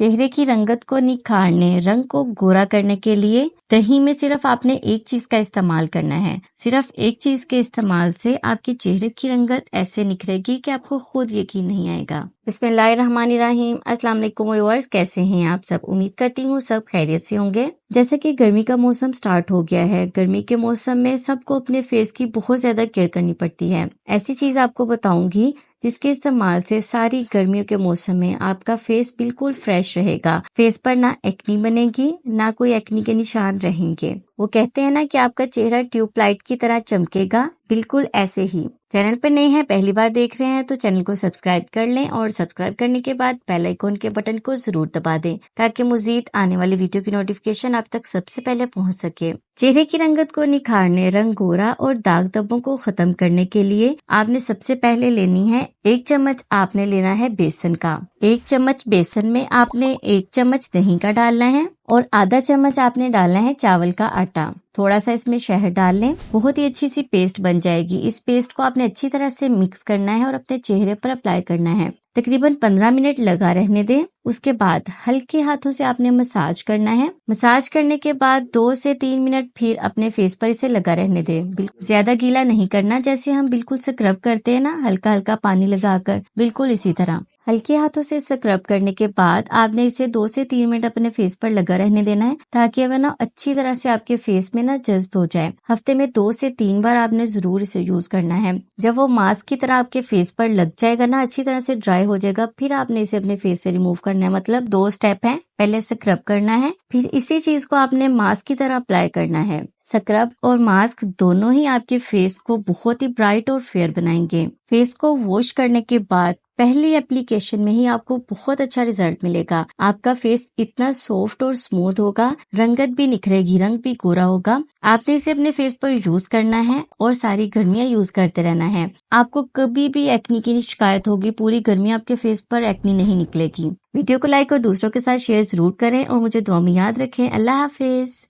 चेहरे की रंगत को निखारने, रंग को गोरा करने के लिए दही में सिर्फ आपने एक चीज का इस्तेमाल करना है। सिर्फ एक चीज के इस्तेमाल से आपके चेहरे की रंगत ऐसे निखरेगी कि आपको खुद यकीन नहीं आएगा। बिस्मिल्लाहिर्रहमानिर्रहीम। अस्सलाम वालेकुम व्यूअर्स, कैसे हैं आप सब? उम्मीद करती हूँ सब खैरियत से होंगे। जैसे कि गर्मी का मौसम स्टार्ट हो गया है, गर्मी के मौसम में सबको अपने फेस की बहुत ज्यादा केयर करनी पड़ती है। ऐसी चीज आपको बताऊंगी जिसके इस्तेमाल से सारी गर्मियों के मौसम में आपका फेस बिल्कुल फ्रेश रहेगा। फेस पर ना एक्नी बनेगी, ना कोई एक्नी के निशान रहेंगे। वो कहते हैं ना कि आपका चेहरा ट्यूबलाइट की तरह चमकेगा, बिल्कुल ऐसे ही। चैनल पर नए हैं, पहली बार देख रहे हैं तो चैनल को सब्सक्राइब कर लें और सब्सक्राइब करने के बाद बेल आइकन के बटन को जरूर दबा दें ताकि मजीद आने वाली वीडियो की नोटिफिकेशन आप तक सबसे पहले पहुंच सके। चेहरे की रंगत को निखारने, रंग गोरा और दाग धब्बों को खत्म करने के लिए आपने सबसे पहले लेनी है 1 चम्मच आपने लेना है बेसन का। 1 चम्मच बेसन में आपने 1 चम्मच दही का डालना है और आधा चम्मच आपने डालना है चावल का आटा। थोड़ा सा इसमें शहद डाल लें, बहुत ही अच्छी सी पेस्ट बन जाएगी। इस पेस्ट को आपने अच्छी तरह से मिक्स करना है और अपने चेहरे पर अप्लाई करना है। तकरीबन 15 मिनट लगा रहने दें। उसके बाद हल्के हाथों से आपने मसाज करना है। मसाज करने के बाद 2 से 3 मिनट फिर अपने फेस पर इसे लगा रहने दें। बिल्कुल ज्यादा गीला नहीं करना, जैसे हम बिल्कुल स्क्रब करते हैं ना, हल्का हल्का पानी लगाकर, बिल्कुल इसी तरह हल्के हाथों से स्क्रब करने के बाद आपने इसे 2 से 3 मिनट अपने फेस पर लगा रहने देना है ताकि वह ना अच्छी तरह से आपके फेस में ना जज्ब हो जाए। हफ्ते में 2 से 3 बार आपने जरूर इसे यूज करना है। जब वो मास्क की तरह आपके फेस पर लग जाएगा ना, अच्छी तरह से ड्राई हो जाएगा, फिर आपने इसे अपने फेस से रिमूव करना है। मतलब 2 स्टेप है, पहले स्क्रब करना है, फिर इसी चीज को आपने मास्क की तरह अप्लाई करना है। स्क्रब और मास्क दोनों ही आपके फेस को बहुत ही ब्राइट और फेयर बनाएंगे। फेस को वॉश करने के बाद पहली एप्लीकेशन में ही आपको बहुत अच्छा रिजल्ट मिलेगा। आपका फेस इतना सॉफ्ट और स्मूथ होगा, रंगत भी निखरेगी, रंग भी गोरा होगा। आपने इसे अपने फेस पर यूज करना है और सारी गर्मियां यूज करते रहना है। आपको कभी भी एक्नी की शिकायत होगी, पूरी गर्मी आपके फेस पर एक्नी नहीं निकलेगी। वीडियो को लाइक और दूसरों के साथ शेयर जरूर करें और मुझे दुआ में याद रखें। अल्लाह हाफिज।